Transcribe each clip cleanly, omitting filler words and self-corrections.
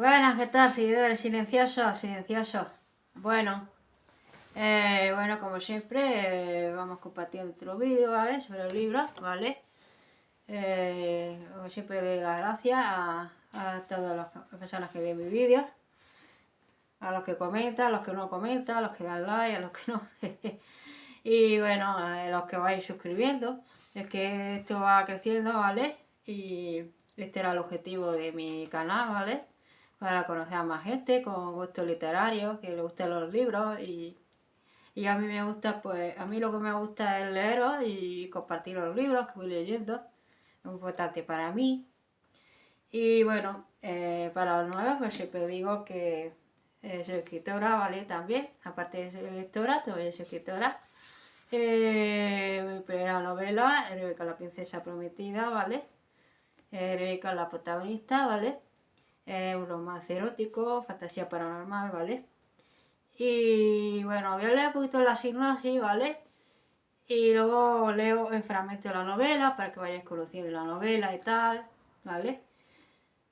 Buenas, ¿qué tal, seguidores? Silenciosos, silenciosos. Bueno, bueno, como siempre, vamos compartiendo otro vídeo, ¿vale? Sobre el libro, ¿vale? Como siempre, doy las gracias a todas las personas que ven mis vídeos, a los que comentan, a los que no comentan, a los que dan like, a los que no. Y bueno, a los que vais suscribiendo. Es que esto va creciendo, ¿vale? Y este era el objetivo de mi canal, ¿vale? Para conocer a más gente con gustos literarios, que le gusten los libros y a mí me gusta, pues, a mí lo que me gusta es leeros y compartir los libros que voy leyendo, es muy importante para mí. Y bueno, para los nuevos, pues siempre digo que soy escritora, ¿vale? También, aparte de ser lectora, también soy escritora. Mi primera novela, Rebeca la princesa prometida, ¿vale? Rebeca la protagonista, ¿vale? Un romance erótico, fantasía paranormal, ¿vale? Y bueno, voy a leer un poquito la sinopsis, ¿vale? Y luego leo el fragmento de la novela para que vayáis conociendo la novela y tal, ¿vale?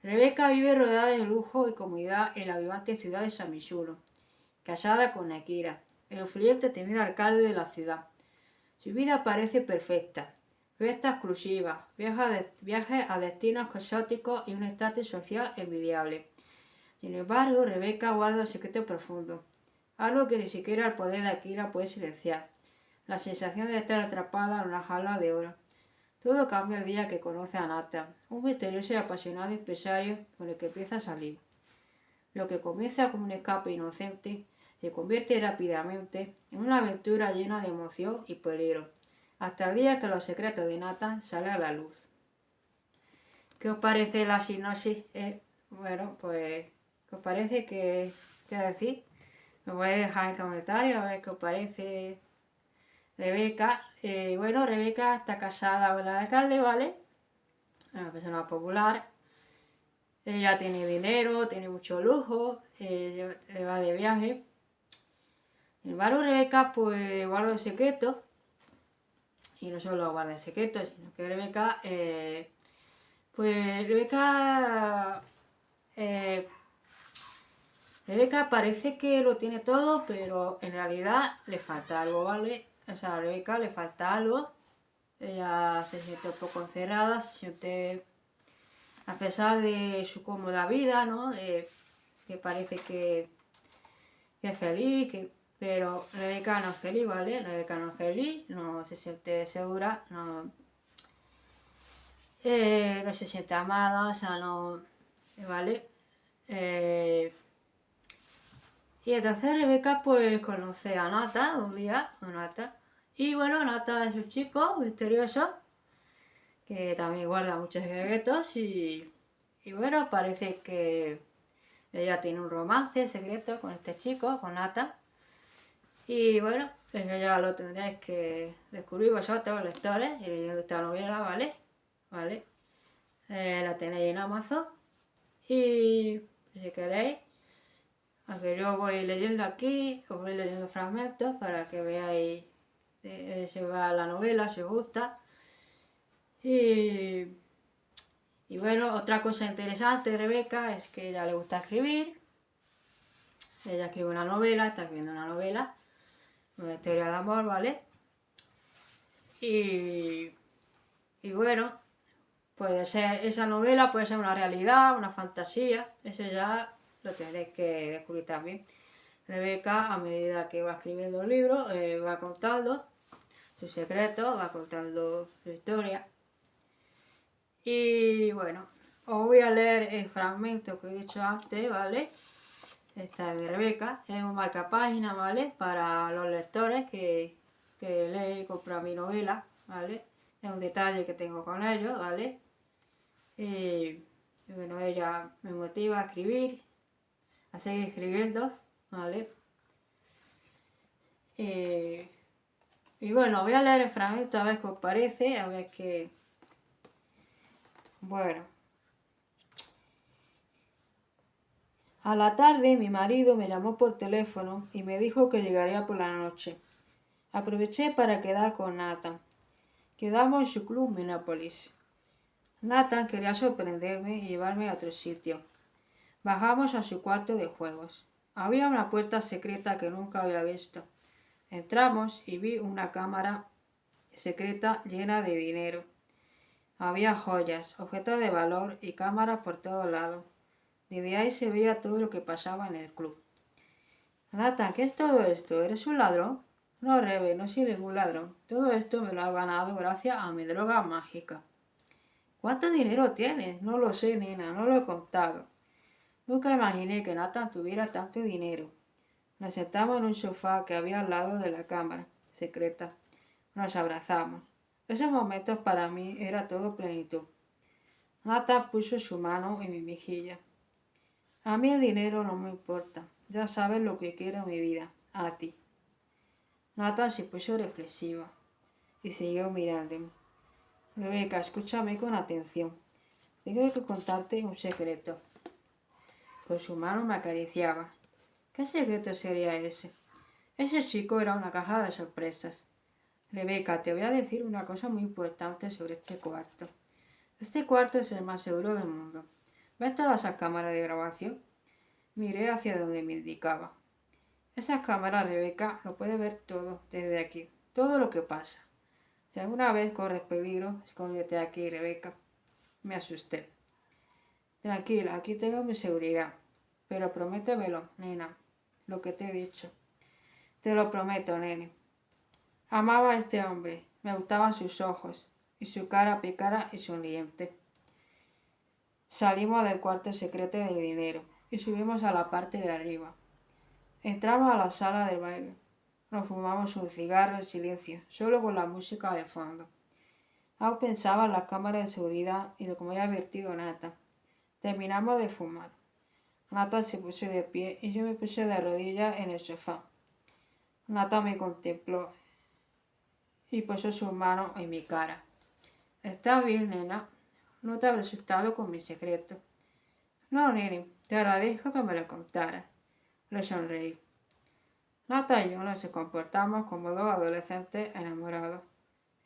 Rebeca vive rodeada de lujo y comodidad en la vibrante ciudad de San Misulo, casada con Akira, el influyente y temido alcalde de la ciudad. Su vida parece perfecta, fiesta exclusiva, viajes a destinos exóticos y un estatus social envidiable. Sin embargo, Rebeca guarda un secreto profundo, algo que ni siquiera el poder de Akira puede silenciar, la sensación de estar atrapada en una jaula de oro. Todo cambia el día que conoce a Nathan, un misterioso y apasionado empresario con el que empieza a salir. Lo que comienza como un escape inocente se convierte rápidamente en una aventura llena de emoción y peligro, hasta el día que los secretos de Nathan salen a la luz. ¿Qué os parece la sinopsis? Bueno, pues, ¿qué os parece? ¿Qué decir? Me podéis dejar en comentarios a ver qué os parece Rebeca. Bueno, Rebeca está casada con el alcalde, ¿vale? Una persona popular. Ella tiene dinero, tiene mucho lujo, va de viaje. Sin embargo, Rebeca pues guarda un secreto. Y no solo guarda el secreto, sino que Rebeca, eh, Rebeca parece que lo tiene todo, pero en realidad le falta algo, ¿vale? O sea, a Rebeca le falta algo. Ella se siente un poco encerrada, se siente, a pesar de su cómoda vida, ¿no? Que parece que es feliz, pero Rebeca no es feliz, ¿vale? Rebeca no es feliz, no se siente segura, no se siente amada, o sea, no, ¿vale? Y entonces Rebeca pues conoce a Nata un día, y bueno, Nata es un chico misterioso que también guarda muchos secretos y bueno, parece que ella tiene un romance secreto con este chico, con Nata. Y bueno, eso ya lo tendréis que descubrir vosotros, lectores, y leyendo esta novela, ¿vale? ¿Vale? La tenéis en Amazon. Y si queréis, aunque yo voy leyendo aquí, os voy leyendo fragmentos para que veáis si va la novela, si os gusta. Y, y bueno, otra cosa interesante de Rebeca es que a ella le gusta escribir. Ella escribe una novela, está escribiendo una historia de amor, ¿vale? Y bueno, puede ser esa novela, puede ser una realidad, una fantasía, eso ya lo tendréis que descubrir también. Rebeca, a medida que va escribiendo el libro, va contando sus secretos, va contando su historia. Y bueno, os voy a leer el fragmento que he dicho antes, ¿vale? Esta es mi Rebeca, es un marcapágina, ¿vale? Para los lectores que leen y compran mi novela, ¿vale? Es un detalle que tengo con ellos, ¿vale? Y bueno, ella me motiva a escribir, a seguir escribiendo, ¿vale? Y bueno, voy a leer el fragmento a ver qué os parece, a ver qué... Bueno. A la tarde mi marido me llamó por teléfono y me dijo que llegaría por la noche. Aproveché para quedar con Nathan. Quedamos en su club Minneapolis. Nathan quería sorprenderme y llevarme a otro sitio. Bajamos a su cuarto de juegos. Había una puerta secreta que nunca había visto. Entramos y vi una cámara secreta llena de dinero. Había joyas, objetos de valor y cámaras por todos lados. Desde ahí se veía todo lo que pasaba en el club. Nathan, ¿qué es todo esto? ¿Eres un ladrón? No, Rebe, no soy ningún ladrón. Todo esto me lo he ganado gracias a mi droga mágica. ¿Cuánto dinero tienes? No lo sé, nena, no lo he contado. Nunca imaginé que Nathan tuviera tanto dinero. Nos sentamos en un sofá que había al lado de la cámara secreta. Nos abrazamos. Esos momentos para mí era todo plenitud. Nathan puso su mano en mi mejilla. A mí el dinero no me importa. Ya sabes lo que quiero en mi vida. A ti. Nathan se puso reflexivo y siguió mirándome. Rebeca, escúchame con atención. Tengo que contarte un secreto. Con su mano me acariciaba. ¿Qué secreto sería ese? Ese chico era una caja de sorpresas. Rebeca, te voy a decir una cosa muy importante sobre este cuarto. Este cuarto es el más seguro del mundo. ¿Ves todas esas cámaras de grabación? Miré hacia donde me indicaba. Esas cámaras, Rebeca, lo puede ver todo desde aquí. Todo lo que pasa. Si alguna vez corres peligro, escóndete aquí, Rebeca. Me asusté. Tranquila, aquí tengo mi seguridad. Pero prométemelo, nena, lo que te he dicho. Te lo prometo, nene. Amaba a este hombre. Me gustaban sus ojos y su cara pícara y sonriente. Salimos del cuarto secreto del dinero y subimos a la parte de arriba. Entramos a la sala del baile. Nos fumamos un cigarro en silencio, solo con la música de fondo. Aún pensaba en las cámaras de seguridad y lo que me había advertido Nata. Terminamos de fumar. Nata se puso de pie y yo me puse de rodillas en el sofá. Nata me contempló y puso su mano en mi cara. ¿Estás bien, nena? No te habré asustado con mi secreto. No, nene, te agradezco que me lo contaras. Le sonreí. Nata y yo nos comportamos como dos adolescentes enamorados.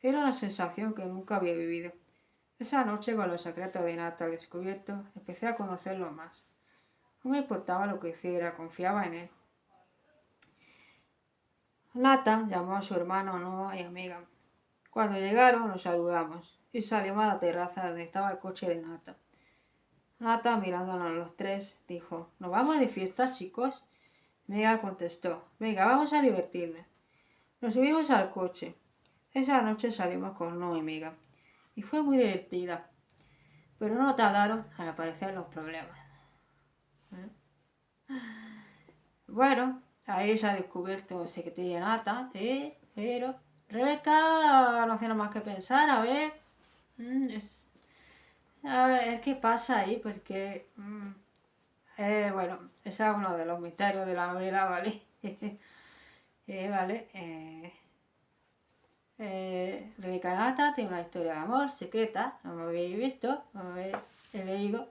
Era una sensación que nunca había vivido. Esa noche, con los secretos de Nata al descubierto, empecé a conocerlo más. No me importaba lo que hiciera, confiaba en él. Nathan llamó a su hermano Noah y amiga. Cuando llegaron, nos saludamos y salimos a la terraza donde estaba el coche de Nathan. Nathan, mirándonos los tres, dijo: ¿Nos vamos de fiesta, chicos? Megan contestó: Venga, vamos a divertirnos. Nos subimos al coche. Esa noche salimos con Noah y Megan y fue muy divertida, pero no tardaron en aparecer los problemas. Bueno, ahí se ha descubierto el secretillo de Nata, pero Rebeca no hace nada más que pensar, a ver, a ver qué pasa ahí, porque, bueno, ese es uno de los misterios de la novela, ¿vale? Vale, Rebeca y Nata tiene una historia de amor secreta, como habéis visto, como habéis leído,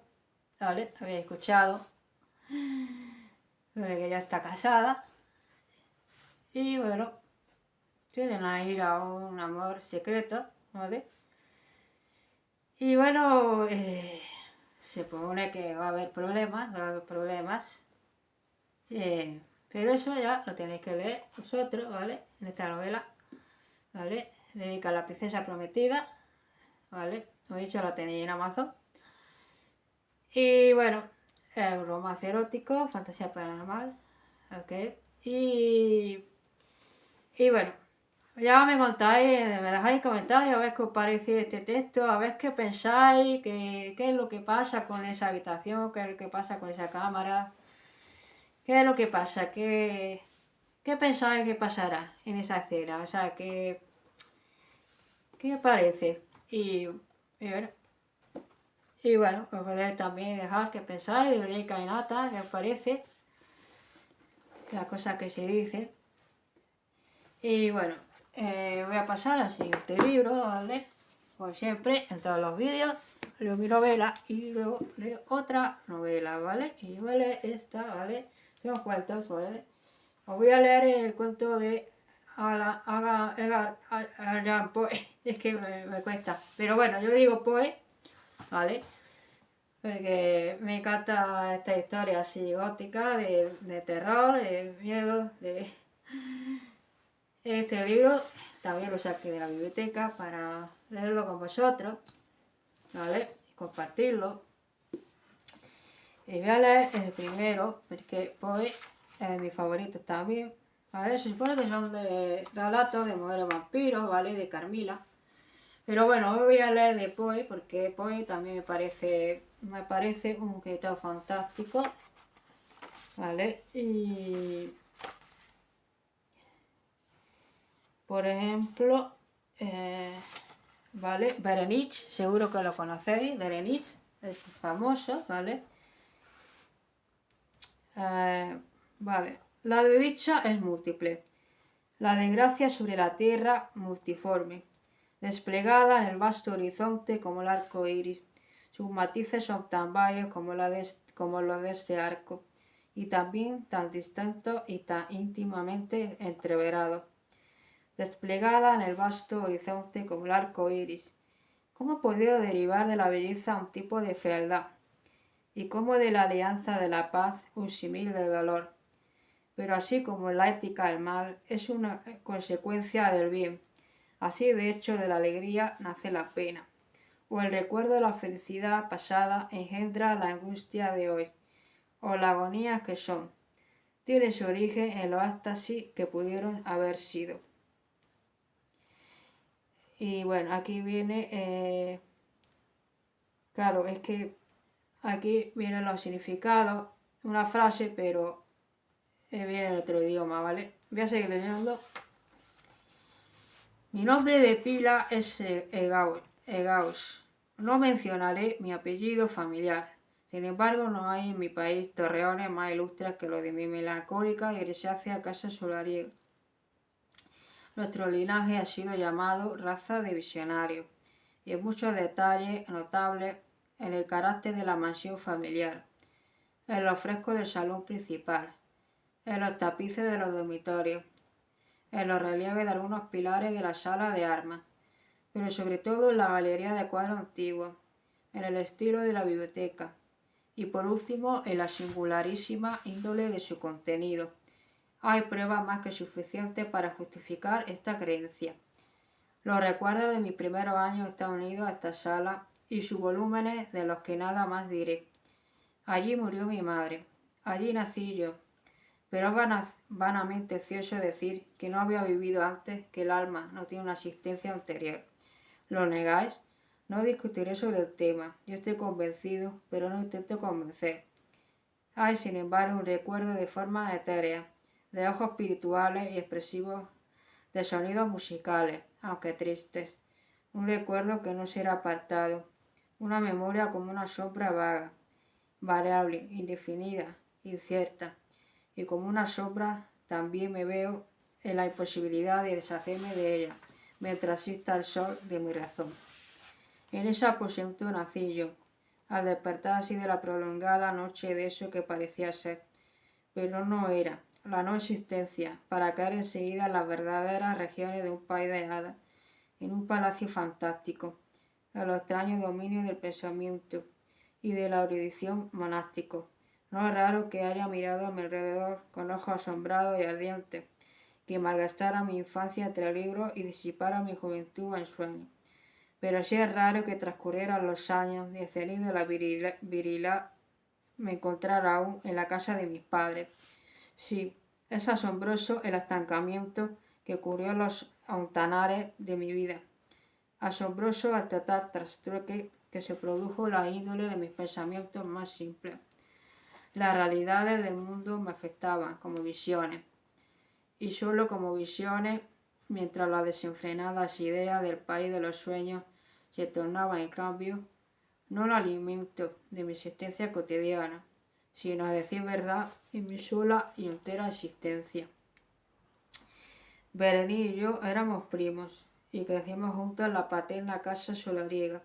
¿vale? Habéis escuchado, que ella está casada. Y bueno, tienen ahí un amor secreto, ¿vale? Y bueno, se supone que va a haber problemas, pero eso ya lo tenéis que leer vosotros, ¿vale? En esta novela, ¿vale? Dedica a la princesa prometida, ¿vale? Como he dicho, la tenéis en Amazon. Y bueno, romance erótico, fantasía paranormal, ¿ok? Y bueno, ya me contáis, me dejáis comentarios a ver qué os parece este texto, a ver qué pensáis, qué es lo que pasa con esa habitación, qué es lo que pasa con esa cámara, qué es lo que pasa, qué pensáis que pasará en esa escena, o sea, qué os parece. Y bueno, os podéis también dejar qué pensáis de Eureka y Nata, qué os parece, la cosa que se dice. Y bueno, voy a pasar al siguiente libro, ¿vale? Como siempre, en todos los vídeos leo mi novela y luego leo otra novela, ¿vale? Y yo voy a leer esta, ¿vale? Tengo cuentos, ¿vale? Os voy a leer el cuento de Edgar Allan Poe. Es que me cuesta. Pero bueno, yo le digo Poe, ¿vale? porque me encanta esta historia así gótica, de terror, de miedo, de... Este libro también lo saqué de la biblioteca para leerlo con vosotros, ¿vale? Y compartirlo. Y voy a leer el primero, porque pues es de mis favoritos también. ¿Vale? Se supone que son de relatos de mujeres vampiros, ¿vale? De Carmila. Pero bueno, hoy voy a leer de Poe, porque Poe también me parece un escritor fantástico, ¿vale? Y por ejemplo, ¿vale? Berenice, seguro que lo conocéis, Berenice, es famoso, ¿vale? Vale, la dicha es múltiple, la desgracia sobre la tierra multiforme, desplegada en el vasto horizonte como el arco iris. Sus matices son tan varios como los de este arco, y también tan distintos y tan íntimamente entreverados. Desplegada en el vasto horizonte como el arco iris. ¿Cómo ha podido derivar de la belleza un tipo de fealdad? Y cómo de la alianza de la paz un símil de dolor. Pero así como la ética del mal es una consecuencia del bien, así de hecho de la alegría nace la pena, o el recuerdo de la felicidad pasada engendra la angustia de hoy, o la agonía que son. Tiene su origen en los éxtasis que pudieron haber sido. Y bueno, aquí viene, claro, es que aquí vienen los significados, una frase, pero viene en otro idioma, ¿vale? Voy a seguir leyendo. Mi nombre de pila es Egaus. No mencionaré mi apellido familiar. Sin embargo, no hay en mi país torreones más ilustres que los de mi melancólica y grisácea casa solariega. Nuestro linaje ha sido llamado raza de visionarios, y en muchos detalles notables en el carácter de la mansión familiar, en los frescos del salón principal, en los tapices de los dormitorios, en los relieves de algunos pilares de la sala de armas, pero sobre todo en la galería de cuadros antiguos, en el estilo de la biblioteca, y por último en la singularísima índole de su contenido. Hay pruebas más que suficientes para justificar esta creencia. Los recuerdos de mis primeros años están unidos a esta sala y sus volúmenes de los que nada más diré. Allí murió mi madre, allí nací yo, pero es vanamente ocioso decir que no había vivido antes, que el alma no tiene una existencia anterior. ¿Lo negáis? No discutiré sobre el tema. Yo estoy convencido, pero no intento convencer. Hay, sin embargo, un recuerdo de formas etéreas, de ojos espirituales y expresivos, de sonidos musicales, aunque tristes. Un recuerdo que no será apartado. Una memoria como una sombra vaga, variable, indefinida, incierta. Y como una sombra también me veo en la imposibilidad de deshacerme de ella, mientras exista el sol de mi razón. En ese aposento nací yo, al despertar así de la prolongada noche de eso que parecía ser, pero no era, la no existencia, para caer enseguida en las verdaderas regiones de un país de hadas, en un palacio fantástico, a los extraños dominios del pensamiento y de la erudición monástico. No es raro que haya mirado a mi alrededor con ojos asombrados y ardientes, que malgastara mi infancia entre libros y disipara mi juventud en sueños. Pero sí es raro que transcurrieran los años y el cenit de la virilidad me encontrara aún en la casa de mis padres. Sí, es asombroso el estancamiento que ocurrió en los ontanares de mi vida. Asombroso el total trastrueque que se produjo en la índole de mis pensamientos más simples. Las realidades del mundo me afectaban como visiones, y solo como visiones, mientras las desenfrenadas ideas del país de los sueños se tornaban en cambio no el alimento de mi existencia cotidiana, sino a decir verdad en mi sola y entera existencia. Berenice y yo éramos primos y crecimos juntos en la paterna casa solariega.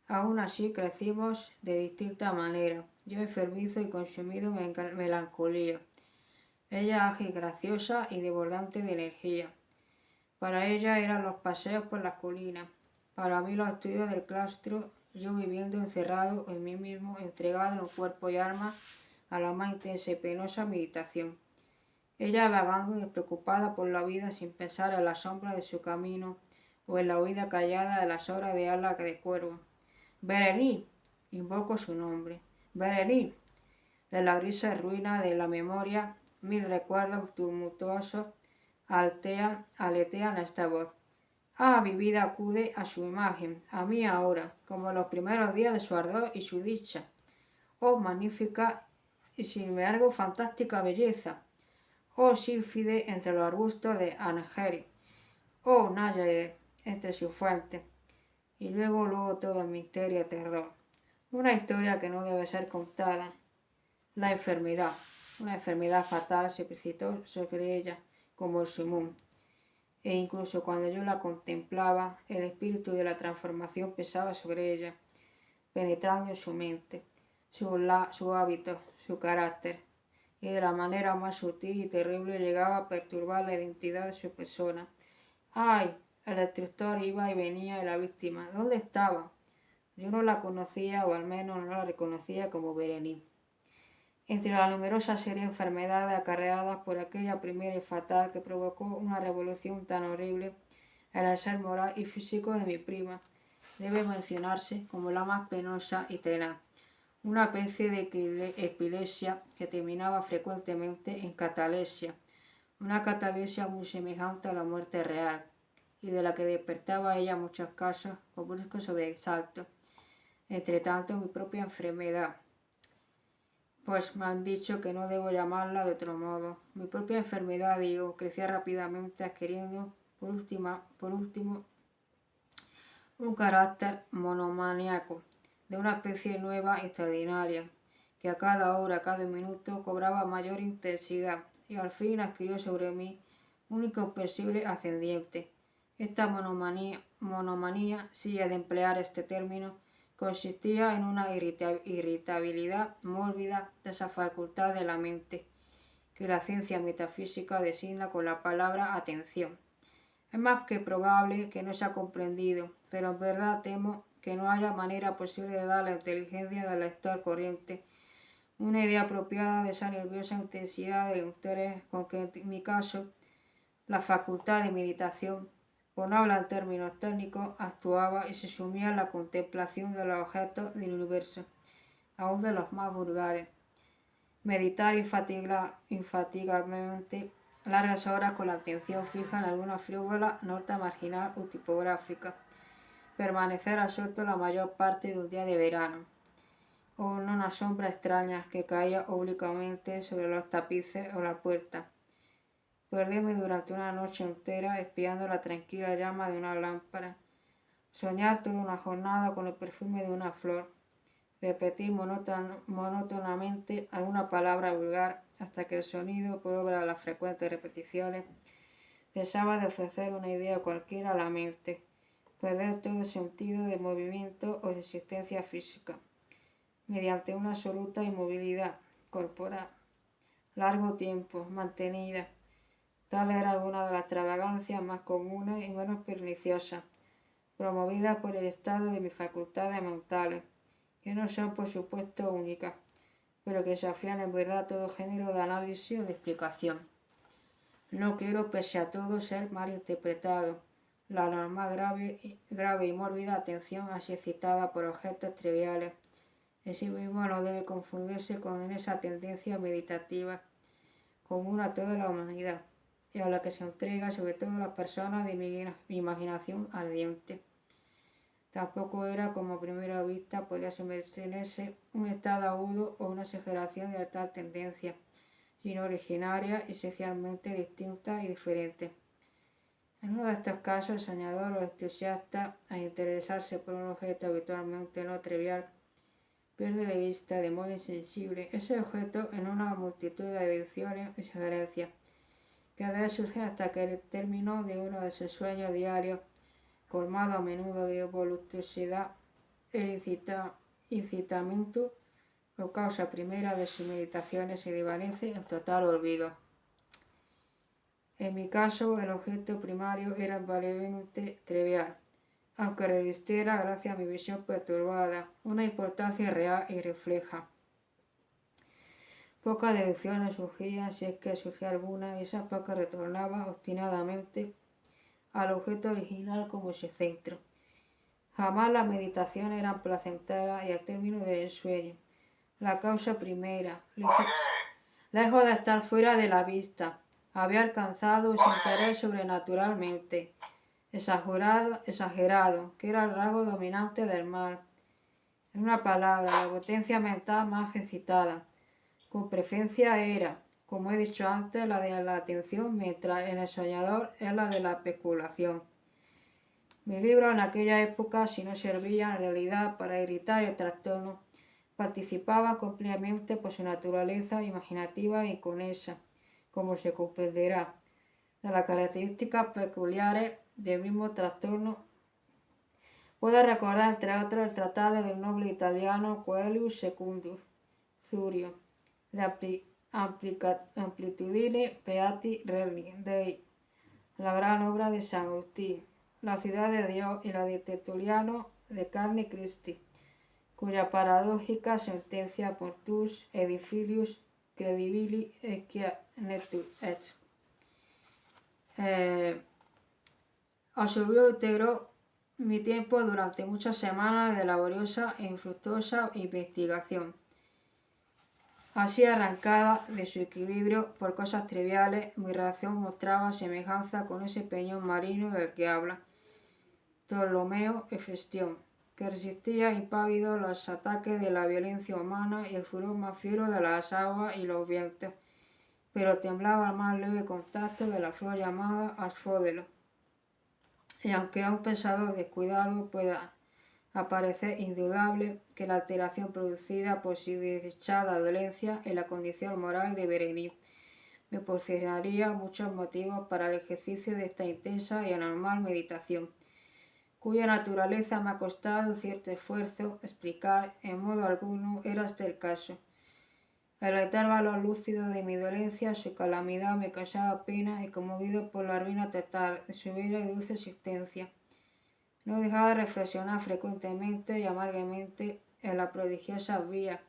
Aún así crecimos de distinta manera, yo enfermizo y consumido en melancolía, ella ágil, graciosa y desbordante de energía. Para ella eran los paseos por las colinas, para mí los estudios del claustro yo viviendo encerrado en mí mismo, entregado en cuerpo y alma a la más intensa y penosa meditación. Ella vagando despreocupada por la vida sin pensar en la sombra de su camino o en la huida callada de las horas de ala de cuervo. Berení, invoco su nombre. Berení, de la grisa ruina de la memoria, mil recuerdos tumultuosos aletean esta voz. Ah, mi vida acude a su imagen, a mí ahora, como en los primeros días de su ardor y su dicha. Oh, magnífica y sin embargo fantástica belleza. Oh, sílfide entre los arbustos de Angeri. Oh, náyade entre sus fuentes. Y luego todo misterio y terror. Una historia que no debe ser contada. La enfermedad. Una enfermedad fatal se precipitó sobre ella como el sumum. E incluso cuando yo la contemplaba, el espíritu de la transformación pesaba sobre ella, penetrando en su mente, su hábito, su carácter, y de la manera más sutil y terrible llegaba a perturbar la identidad de su persona. ¡Ay! El destructor iba y venía y la víctima, ¿dónde estaba? Yo no la conocía, o al menos no la reconocía como Berení. Entre la numerosa serie de enfermedades acarreadas por aquella primera y fatal que provocó una revolución tan horrible en el ser moral y físico de mi prima, debe mencionarse como la más penosa y tenaz, una especie de epilepsia que terminaba frecuentemente en catalesia, una catalesia muy semejante a la muerte real, y de la que despertaba ella muchos casos con bruscos sobresaltos. Entre tanto, mi propia enfermedad, pues me han dicho que no debo llamarla de otro modo. Mi propia enfermedad, digo, crecía rápidamente adquiriendo, por último, un carácter monomaníaco, de una especie nueva y extraordinaria, que a cada hora, a cada minuto, cobraba mayor intensidad, y al fin adquirió sobre mí un incomprensible ascendiente. Esta monomanía, si he de emplear este término, consistía en una irritabilidad mórbida de esa facultad de la mente, que la ciencia metafísica designa con la palabra atención. Es más que probable que no se ha comprendido, pero en verdad temo que no haya manera posible de dar a la inteligencia del lector corriente una idea apropiada de esa nerviosa intensidad del interés con que en mi caso la facultad de meditación, por no hablar en términos técnicos, actuaba y se sumía en la contemplación de los objetos del universo, aun de los más vulgares. Meditar infatigablemente largas horas con la atención fija en alguna frívola nota marginal o tipográfica. Permanecer absorto la mayor parte de un día de verano, o en una sombra extraña que caía oblicuamente sobre los tapices o la puerta. Perderme durante una noche entera espiando la tranquila llama de una lámpara. Soñar toda una jornada con el perfume de una flor. Repetir monótonamente alguna palabra vulgar hasta que el sonido, por obra de las frecuentes repeticiones, cesaba de ofrecer una idea cualquiera a la mente. Perder todo sentido de movimiento o de existencia física, mediante una absoluta inmovilidad corporal, largo tiempo, mantenida. Tal era alguna de las extravagancias más comunes y menos perniciosas, promovidas por el estado de mis facultades mentales, que no son por supuesto únicas, pero que desafían en verdad todo género de análisis o de explicación. No quiero, pese a todo, ser mal interpretado. La normal grave y mórbida atención así excitada por objetos triviales en sí mismo no debe confundirse con esa tendencia meditativa común a toda la humanidad y a la que se entrega sobre todo las personas de mi imaginación ardiente. Tampoco era, como a primera vista podría sostenerse, un estado agudo o una exageración de tal tendencia, sino originaria y esencialmente distinta y diferente. En uno de estos casos, el soñador o el entusiasta, al interesarse por un objeto habitualmente no trivial, pierde de vista de modo insensible ese objeto en una multitud de adicciones y sugerencias, que de él surge hasta que el término de uno de sus sueños diarios, colmado a menudo de voluptuosidad, el incitamiento o causa primera de sus meditaciones se desvanece en total olvido. En mi caso, el objeto primario era invariablemente trivial, aunque revistiera, gracias a mi visión perturbada, una importancia real y refleja. Pocas deducciones surgían, si es que surgía alguna, y esas pocas retornaba obstinadamente al objeto original como su centro. Jamás las meditaciones eran placenteras y al término del ensueño. La causa primera, lejos de estar fuera de la vista, había alcanzado su interés sobrenaturalmente, exagerado, que era el rasgo dominante del mal. En una palabra, la potencia mental más excitada. Con preferencia era, como he dicho antes, la de la atención, mientras en el soñador es la de la especulación. Mi libro en aquella época, si no servía en realidad para irritar el trastorno, participaba completamente por su naturaleza imaginativa y inconesa, como se comprenderá, de las características peculiares del mismo trastorno. Puedo recordar, entre otros, el tratado del noble italiano Coelius Secundus Thurio, de Amplitudine Beati Relli Dei, la gran obra de San Agustín, la ciudad de Dios, y la de Tertuliano de Carne Christi, cuya paradójica sentencia Portus Edifilius Credibili Netur et absorbió íntegro mi tiempo durante muchas semanas de laboriosa e infructuosa investigación. Así, arrancada de su equilibrio por cosas triviales, mi reacción mostraba semejanza con ese peñón marino del que habla Ptolomeo Hefestión, que resistía impávido los ataques de la violencia humana y el furor más fiero de las aguas y los vientos, pero temblaba al más leve contacto de la flor llamada asfódelo. Y aunque a un pensador descuidado pueda aparecer indudable que la alteración producida por su desdichada dolencia en la condición moral de Berenice me proporcionaría muchos motivos para el ejercicio de esta intensa y anormal meditación, cuya naturaleza me ha costado cierto esfuerzo explicar. En modo alguno era este el caso. En los intervalos lúcidos de mi dolencia, su calamidad me causaba pena y, conmovido por la ruina total de su bella y dulce existencia, no dejaba de reflexionar frecuentemente y amargamente en la prodigiosa vía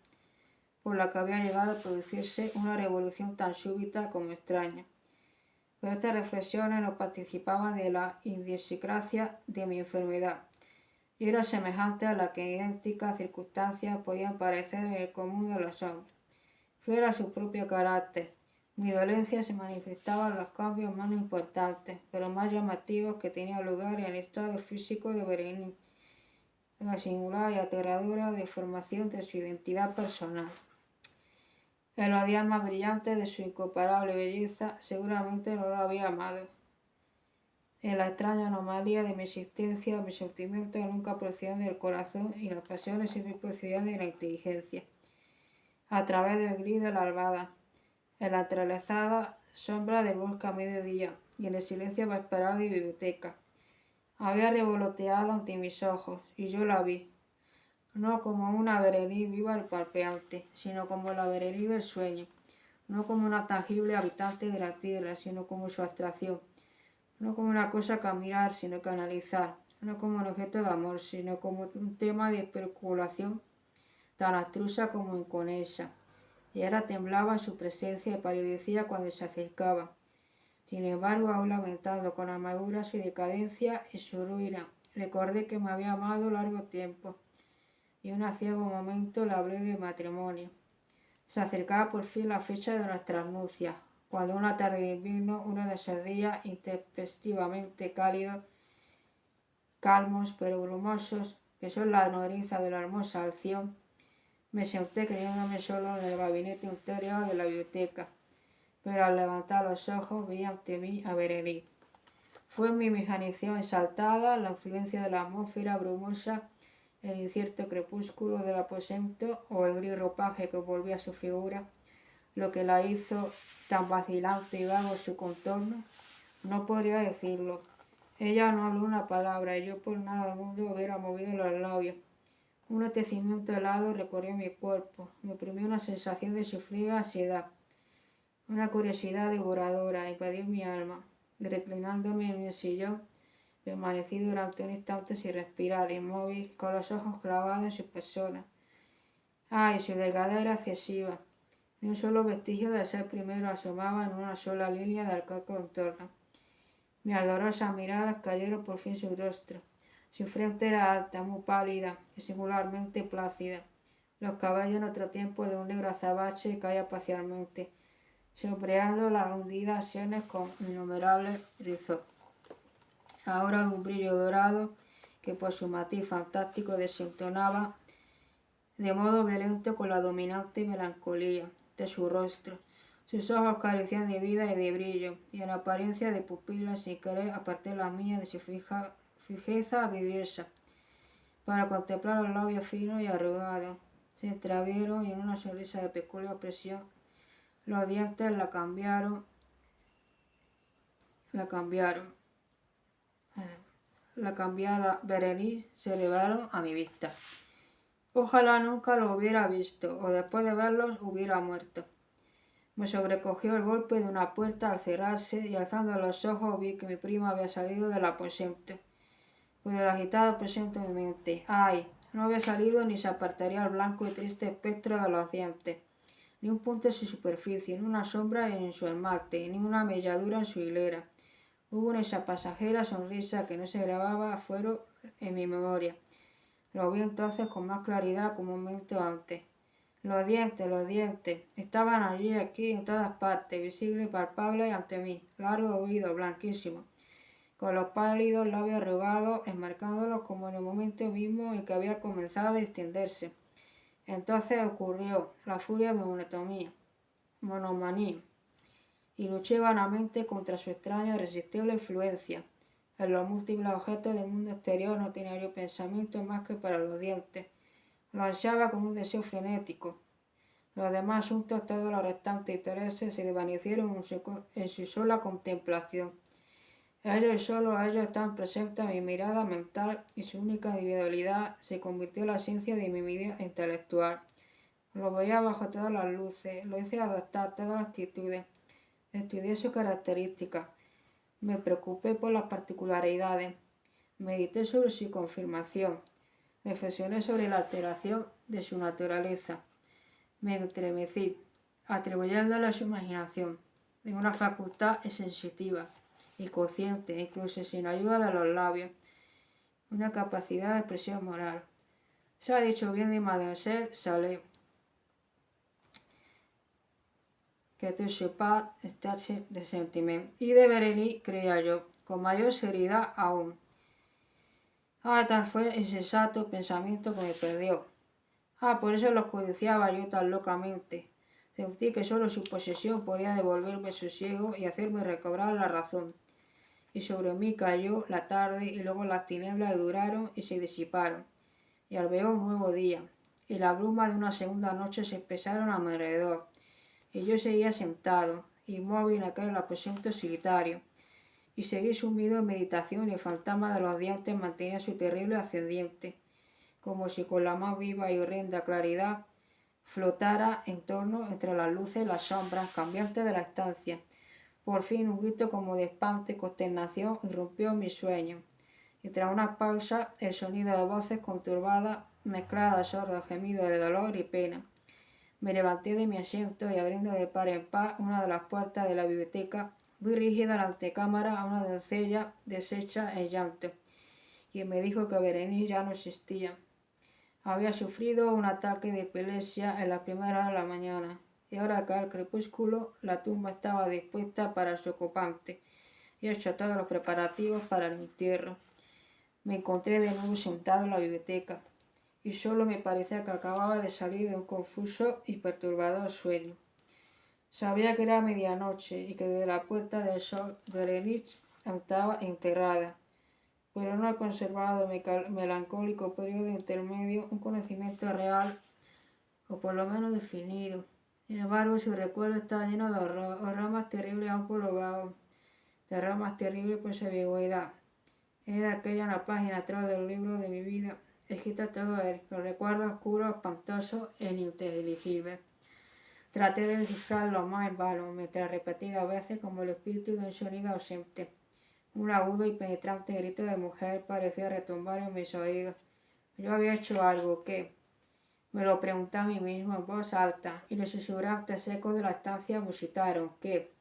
por la que había llegado a producirse una revolución tan súbita como extraña. Pero estas reflexiones no participaban de la idiosincrasia de mi enfermedad, y eran semejantes a las que en idénticas circunstancias podían parecer en el común de los hombres. Fiel a su propio carácter, mi dolencia se manifestaba en los cambios menos importantes, pero más llamativos, que tenían lugar en el estado físico de Berenice, en la singular y aterradora deformación de su identidad personal. En los días más brillantes de su incomparable belleza, seguramente no lo había amado. En la extraña anomalía de mi existencia, mis sentimientos nunca procedían del corazón y las pasiones siempre procedían de la inteligencia. A través del gris de la albada, en la entrelazada sombra del bosque a mediodía y en el silencio vesperal de mi biblioteca, había revoloteado ante mis ojos, y yo la vi, no como una Berenice viva y palpable, sino como la Berenice del sueño, no como una tangible habitante de la tierra, sino como su abstracción, no como una cosa que admirar, sino que analizar, no como un objeto de amor, sino como un tema de especulación tan abstrusa como inconesa. Y ahora temblaba en su presencia y palidecía cuando se acercaba. Sin embargo, aún lamentando con amargura su decadencia y su ruina, recordé que me había amado largo tiempo, y en un ciego momento le hablé de matrimonio. Se acercaba por fin la fecha de nuestras nupcias, cuando una tarde de invierno, uno de esos días intempestivamente cálidos, calmos pero brumosos, que son la nodriza de la hermosa Alción, me senté creyéndome solo en el gabinete interior de la biblioteca, pero al levantar los ojos vi ante mí a Berenice. Fue mi imaginación exaltada, la influencia de la atmósfera brumosa, el incierto crepúsculo del aposento o el gris ropaje que envolvía su figura, lo que la hizo tan vacilante y vago su contorno. No podría decirlo. Ella no habló una palabra y yo por nada del mundo hubiera movido los labios. Un atecimiento helado recorrió mi cuerpo, me oprimió una sensación de sufrida ansiedad. Una curiosidad devoradora invadió mi alma, y reclinándome en mi sillón, Permanecí durante un instante sin respirar, inmóvil, con los ojos clavados en su persona. Ay, su delgadez era excesiva. Ni un solo vestigio de ser primero asomaba en una sola línea del contorno. Mis ardorosas miradas cayeron por fin su rostro. Su frente era alta, muy pálida y singularmente plácida. Los cabellos en otro tiempo de un negro azabache caían parcialmente, sombreando las hundidas sienes con innumerables rizos, ahora de un brillo dorado que por su matiz fantástico desentonaba de modo violento con la dominante melancolía de su rostro. Sus ojos carecían de vida y de brillo, y en apariencia de pupilas sin querer aparté las mías de su fijeza vidriosa, para contemplar los labios finos y arrugados. Se entreabrieron y en una sonrisa de peculiar expresión los dientes la cambiaron. La cambiada Berenice se elevaron a mi vista. Ojalá nunca lo hubiera visto, o después de verlos hubiera muerto. Me sobrecogió el golpe de una puerta al cerrarse y alzando los ojos vi que mi prima había salido del aposento. Por el agitado aposento de mi mente. ¡Ay! No había salido ni se apartaría el blanco y triste espectro de los dientes. Ni un punto en su superficie, ni una sombra en su esmalte, ni una melladura en su hilera. Hubo en esa pasajera sonrisa que no se grababa a fuego en mi memoria. Lo vi entonces con más claridad como un momento antes. Los dientes, estaban allí, aquí, en todas partes, visibles y palpables ante mí, largos, oídos, blanquísimos, con los pálidos labios arrugados, enmarcándolos como en el momento mismo en que había comenzado a extenderse. Entonces ocurrió la furia de mi monomanía, y luché vanamente contra su extraña e irresistible influencia. En los múltiples objetos del mundo exterior no tenía yo pensamiento más que para los dientes. Lo ansiaba con un deseo frenético. Los demás asuntos, todos los restantes intereses, se desvanecieron en su sola contemplación. Ellos y solo ellos estaban presentes en mi mirada mental y su única individualidad se convirtió en la esencia de mi vida intelectual. Lo veía bajo todas las luces, lo hice adoptar todas las actitudes, estudié sus características, me preocupé por las particularidades, medité sobre su confirmación, reflexioné sobre la alteración de su naturaleza, me estremecí, atribuyéndole a su imaginación, de una facultad sensitiva y consciente, incluso sin ayuda de los labios, una capacidad de expresión moral. Se ha dicho bien de Mademoiselle Salé, que tu pas está de sentiment, y de Berenice, creía yo, con mayor seriedad aún. Tal fue el insensato pensamiento que me perdió. Por eso los codiciaba yo tan locamente. Sentí que solo su posesión podía devolverme el sosiego y hacerme recobrar la razón. Y sobre mí cayó la tarde y luego las tinieblas duraron y se disiparon. Y alveó un nuevo día, y la bruma de una segunda noche se espesaron a mi alrededor. Y yo seguía sentado, inmóvil en aquel aposento solitario, y seguí sumido en meditación y el fantasma de los dientes mantenía su terrible ascendiente, como si con la más viva y horrenda claridad flotara en torno entre las luces y las sombras cambiantes de la estancia. Por fin un grito como de espanto y consternación irrumpió en mi sueño, y tras una pausa el sonido de voces conturbadas mezcladas a sordos gemidos de dolor y pena. Me levanté de mi asiento y abriendo de par en par una de las puertas de la biblioteca, vi rígida la antecámara a una doncella deshecha en llanto, quien me dijo que Berenice ya no existía. Había sufrido un ataque de epilepsia en la primera hora de la mañana, y ahora al caer el crepúsculo, la tumba estaba dispuesta para su ocupante, y hecho todos los preparativos para el entierro. Me encontré de nuevo sentado en la biblioteca, y solo me parecía que acababa de salir de un confuso y perturbador sueño. Sabía que era medianoche y que desde la puerta del sol Berenice estaba enterrada, pero no he conservado melancólico periodo intermedio un conocimiento real, o por lo menos definido. Sin embargo, su recuerdo está lleno de horror más terrible aún por lo vago, terror más terrible por su ambigüedad. Era aquella una página atrás del libro de mi vida, escrita todo él, con recuerdos oscuros, espantosos e ininteligibles. Traté de descifrarlo más en vano, mientras repetía a veces como el espíritu de un sonido ausente. Un agudo y penetrante grito de mujer parecía retumbar en mis oídos. Yo había hecho algo que... Me lo pregunté a mí mismo en voz alta, y los susurrantes ecos de la estancia musitaron que...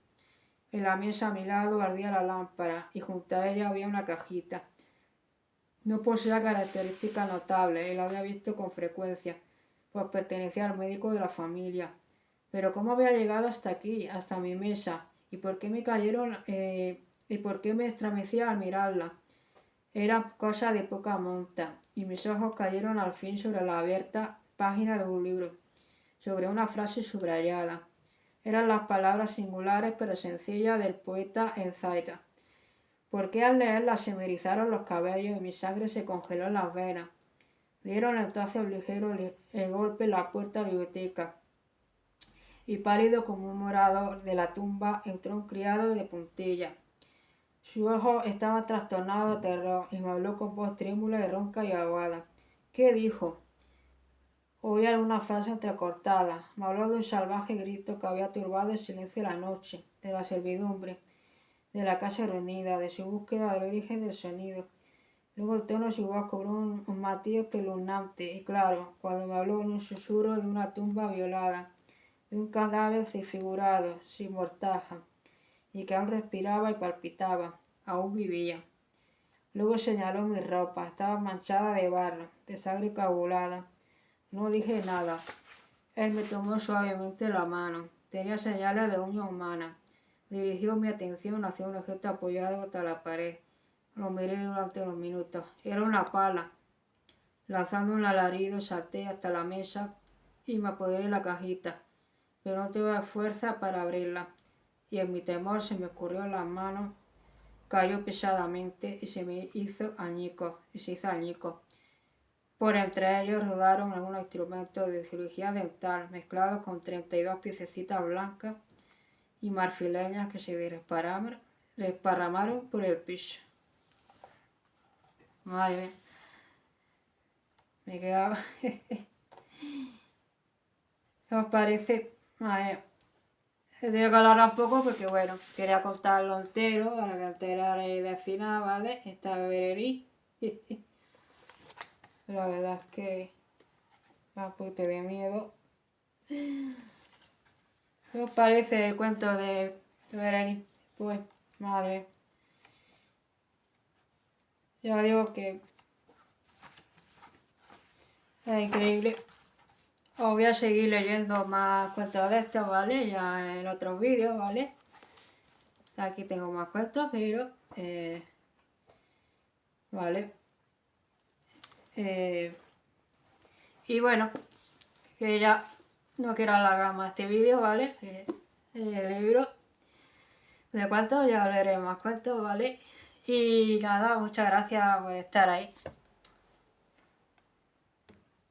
En la mesa a mi lado ardía la lámpara, y junto a ella había una cajita. No poseía características notables, y la había visto con frecuencia, pues pertenecía al médico de la familia. Pero ¿cómo había llegado hasta aquí, hasta mi mesa? ¿Y por qué me cayeron... y por qué me estremecía al mirarla? Era cosa de poca monta, y mis ojos cayeron al fin sobre la abierta página de un libro, sobre una frase subrayada. Eran las palabras singulares pero sencillas del poeta en Zaita. ¿Por qué al leerlas se me erizaron los cabellos y mi sangre se congeló en las venas? Dieron entonces un ligero golpe en la puerta de la biblioteca, y pálido como un morador de la tumba entró un criado de puntilla. Su ojo estaba trastornado de terror y me habló con voz trémula y ronca y ahogada. ¿Qué dijo? Oí alguna frase entrecortada. Me habló de un salvaje grito que había turbado el silencio de la noche, de la servidumbre, de la casa reunida, de su búsqueda del origen del sonido. Luego el tono de su voz cobró un matiz espeluznante y claro, cuando me habló en un susurro de una tumba violada, de un cadáver desfigurado, sin mortaja, y que aún respiraba y palpitaba, aún vivía. Luego señaló mi ropa, estaba manchada de barro, de sangre coagulada. No dije nada. Él me tomó suavemente la mano. Tenía señales de uña humana. Dirigió mi atención hacia un objeto apoyado contra la pared. Lo miré durante unos minutos. Era una pala. Lanzando un alarido, salté hasta la mesa y me apoderé de la cajita, pero no tuve fuerza para abrirla, y en mi temor se me escurrió en las manos, cayó pesadamente y se hizo añicos. Por entre ellos rodaron algunos instrumentos de cirugía dental mezclados con 32 piececitas blancas y marfileñas que se desparramaron por el piso. Madre mía, me he quedado... ¿Qué os parece? Madre mía. He tenido que hablar un poco porque, bueno, quería contarlo entero para que enteraréis del final, ¿vale? Esta beberería. La verdad es que da un poquito de miedo. ¿Qué os parece el cuento de Berenice? Pues, madre. Ya digo que es increíble. Os voy a seguir leyendo más cuentos de estos, ¿vale? Ya en otros vídeos, ¿vale? Aquí tengo más cuentos, pero... vale. Y bueno, que ya no quiero alargar más este vídeo, ¿vale? El libro de cuentos, ya leeré más cuentos, ¿vale? Y nada, muchas gracias por estar ahí.